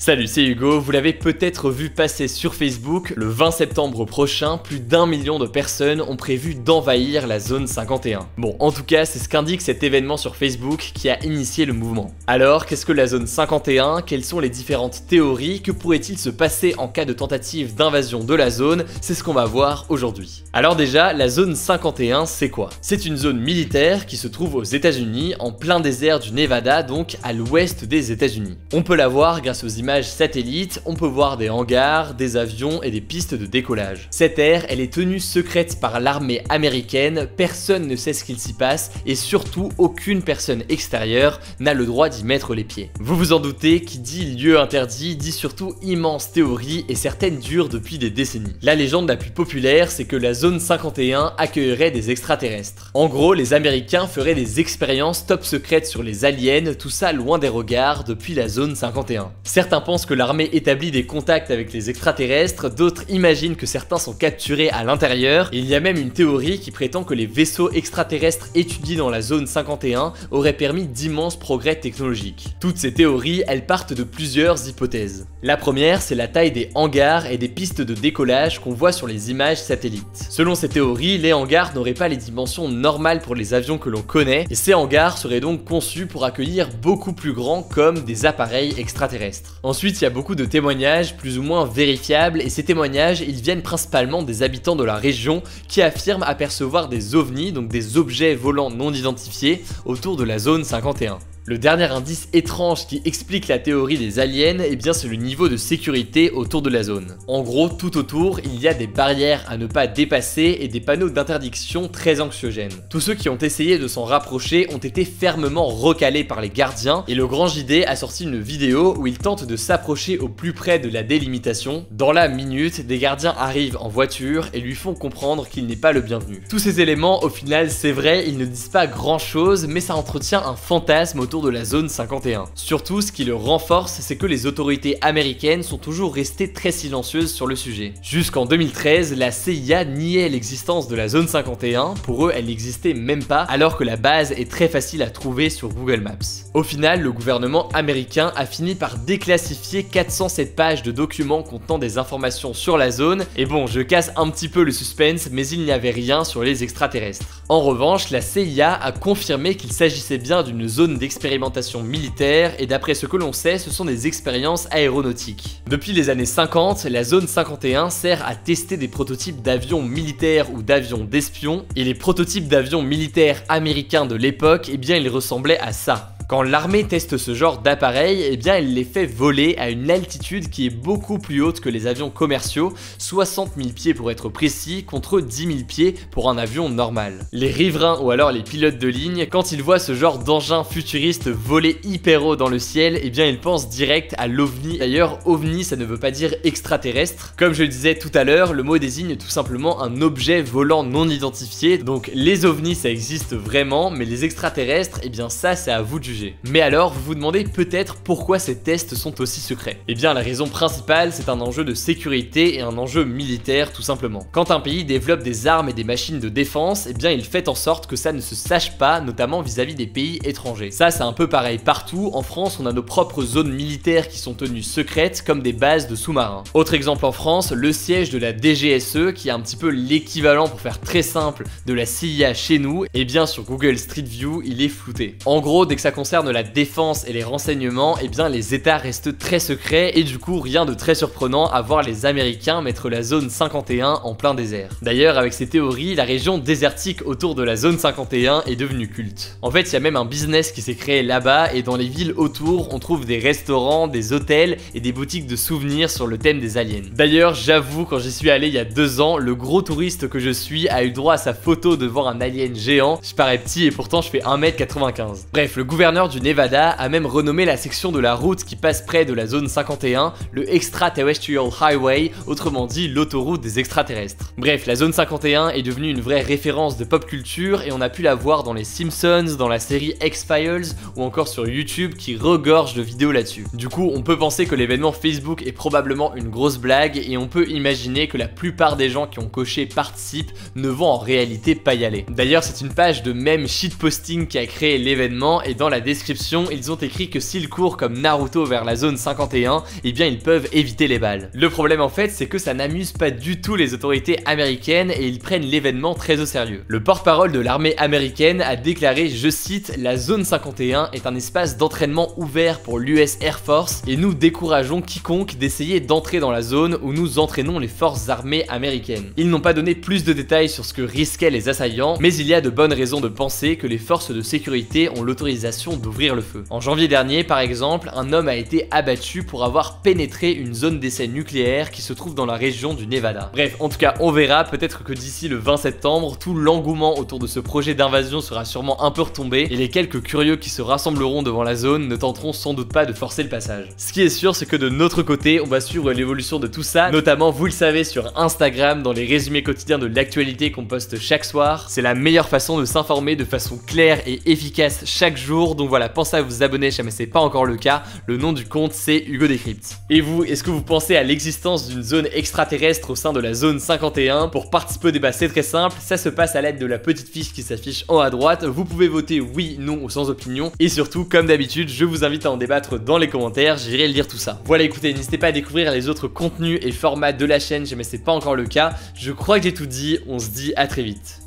Salut, c'est Hugo, vous l'avez peut-être vu passer sur Facebook, le 20 septembre prochain, plus d'1 million de personnes ont prévu d'envahir la zone 51. Bon, en tout cas, c'est ce qu'indique cet événement sur Facebook qui a initié le mouvement. Alors, qu'est-ce que la zone 51? Quelles sont les différentes théories? Que pourrait-il se passer en cas de tentative d'invasion de la zone? C'est ce qu'on va voir aujourd'hui. Alors déjà, la zone 51, c'est quoi? C'est une zone militaire qui se trouve aux États-Unis, en plein désert du Nevada, donc à l'ouest des États-Unis. On peut la voir grâce aux images satellites, on peut voir des hangars, des avions et des pistes de décollage. Cette aire, elle est tenue secrète par l'armée américaine, personne ne sait ce qu'il s'y passe et surtout aucune personne extérieure n'a le droit d'y mettre les pieds. Vous vous en doutez, qui dit lieu interdit dit surtout immense théorie et certaines durent depuis des décennies. La légende la plus populaire, c'est que la zone 51 accueillerait des extraterrestres. En gros, les Américains feraient des expériences top secrètes sur les aliens, tout ça loin des regards depuis la zone 51. Certains pensent que l'armée établit des contacts avec les extraterrestres, d'autres imaginent que certains sont capturés à l'intérieur, et il y a même une théorie qui prétend que les vaisseaux extraterrestres étudiés dans la zone 51 auraient permis d'immenses progrès technologiques. Toutes ces théories, elles partent de plusieurs hypothèses. La première, c'est la taille des hangars et des pistes de décollage qu'on voit sur les images satellites. Selon ces théories, les hangars n'auraient pas les dimensions normales pour les avions que l'on connaît, et ces hangars seraient donc conçus pour accueillir beaucoup plus grands comme des appareils extraterrestres. Ensuite, il y a beaucoup de témoignages plus ou moins vérifiables et ces témoignages, ils viennent principalement des habitants de la région qui affirment apercevoir des ovnis, donc des objets volants non identifiés, autour de la zone 51. Le dernier indice étrange qui explique la théorie des aliens, eh bien c'est le niveau de sécurité autour de la zone. En gros, tout autour, il y a des barrières à ne pas dépasser et des panneaux d'interdiction très anxiogènes. Tous ceux qui ont essayé de s'en rapprocher ont été fermement recalés par les gardiens et le Grand JD a sorti une vidéo où il tente de s'approcher au plus près de la délimitation. Dans la minute, des gardiens arrivent en voiture et lui font comprendre qu'il n'est pas le bienvenu. Tous ces éléments, au final, c'est vrai, ils ne disent pas grand chose, mais ça entretient un fantasme autour de la zone 51. Surtout, ce qui le renforce, c'est que les autorités américaines sont toujours restées très silencieuses sur le sujet. Jusqu'en 2013, la CIA niait l'existence de la zone 51, pour eux elle n'existait même pas, alors que la base est très facile à trouver sur Google Maps. Au final, le gouvernement américain a fini par déclassifier 407 pages de documents contenant des informations sur la zone, et bon, je casse un petit peu le suspense, mais il n'y avait rien sur les extraterrestres. En revanche, la CIA a confirmé qu'il s'agissait bien d'une zone d'expérimentation militaire et d'après ce que l'on sait, ce sont des expériences aéronautiques. Depuis les années 50, la zone 51 sert à tester des prototypes d'avions militaires ou d'avions d'espions et les prototypes d'avions militaires américains de l'époque, eh bien ils ressemblaient à ça. Quand l'armée teste ce genre d'appareil, eh bien elle les fait voler à une altitude qui est beaucoup plus haute que les avions commerciaux, 60 000 pieds pour être précis, contre 10 000 pieds pour un avion normal. Les riverains ou alors les pilotes de ligne, quand ils voient ce genre d'engin futuriste voler hyper haut dans le ciel, eh bien ils pensent direct à l'OVNI. D'ailleurs, OVNI ça ne veut pas dire extraterrestre. Comme je le disais tout à l'heure, le mot désigne tout simplement un objet volant non identifié, donc les OVNI ça existe vraiment, mais les extraterrestres, eh bien ça c'est à vous de juger. Mais alors, vous vous demandez peut-être pourquoi ces tests sont aussi secrets. Eh bien, la raison principale, c'est un enjeu de sécurité et un enjeu militaire tout simplement. Quand un pays développe des armes et des machines de défense, eh bien, il fait en sorte que ça ne se sache pas, notamment vis-à-vis des pays étrangers. Ça, c'est un peu pareil partout. En France, on a nos propres zones militaires qui sont tenues secrètes, comme des bases de sous-marins. Autre exemple en France, le siège de la DGSE, qui est un petit peu l'équivalent, pour faire très simple, de la CIA chez nous, eh bien, sur Google Street View, il est flouté. En gros, dès que ça concerne la défense et les renseignements, eh bien les états restent très secrets et du coup rien de très surprenant à voir les Américains mettre la zone 51 en plein désert. D'ailleurs avec ces théories, la région désertique autour de la zone 51 est devenue culte. En fait il y a même un business qui s'est créé là-bas et dans les villes autour on trouve des restaurants, des hôtels et des boutiques de souvenirs sur le thème des aliens. D'ailleurs j'avoue quand j'y suis allé il y a 2 ans, le gros touriste que je suis a eu droit à sa photo devant un alien géant. Je parais petit et pourtant je fais 1m95. Bref, le gouverneur du Nevada a même renommé la section de la route qui passe près de la zone 51 le Extraterrestrial Highway, autrement dit l'autoroute des extraterrestres. Bref, la zone 51 est devenue une vraie référence de pop culture et on a pu la voir dans les Simpsons, dans la série X-Files ou encore sur YouTube qui regorge de vidéos là-dessus. Du coup, on peut penser que l'événement Facebook est probablement une grosse blague et on peut imaginer que la plupart des gens qui ont coché participe ne vont en réalité pas y aller. D'ailleurs, c'est une page de meme shitposting qui a créé l'événement et dans la description, ils ont écrit que s'ils courent comme Naruto vers la zone 51, eh bien ils peuvent éviter les balles. Le problème en fait, c'est que ça n'amuse pas du tout les autorités américaines et ils prennent l'événement très au sérieux. Le porte-parole de l'armée américaine a déclaré, je cite, la zone 51 est un espace d'entraînement ouvert pour l'US Air Force et nous décourageons quiconque d'essayer d'entrer dans la zone où nous entraînons les forces armées américaines. Ils n'ont pas donné plus de détails sur ce que risquaient les assaillants, mais il y a de bonnes raisons de penser que les forces de sécurité ont l'autorisation d'ouvrir le feu. En janvier dernier, par exemple, un homme a été abattu pour avoir pénétré une zone d'essai nucléaire qui se trouve dans la région du Nevada. Bref, en tout cas, on verra, peut-être que d'ici le 20 septembre, tout l'engouement autour de ce projet d'invasion sera sûrement un peu retombé et les quelques curieux qui se rassembleront devant la zone ne tenteront sans doute pas de forcer le passage. Ce qui est sûr, c'est que de notre côté, on va suivre l'évolution de tout ça, notamment, vous le savez, sur Instagram, dans les résumés quotidiens de l'actualité qu'on poste chaque soir. C'est la meilleure façon de s'informer de façon claire et efficace chaque jour, donc voilà, pensez à vous abonner si jamais c'est pas encore le cas. Le nom du compte, c'est Hugo Décrypte. Et vous, est-ce que vous pensez à l'existence d'une zone extraterrestre au sein de la zone 51? Pour participer au débat, c'est très simple, ça se passe à l'aide de la petite fiche qui s'affiche en haut à droite. Vous pouvez voter oui, non ou sans opinion. Et surtout, comme d'habitude, je vous invite à en débattre dans les commentaires, j'irai lire tout ça. Voilà, écoutez, n'hésitez pas à découvrir les autres contenus et formats de la chaîne si jamais c'est pas encore le cas. Je crois que j'ai tout dit, on se dit à très vite.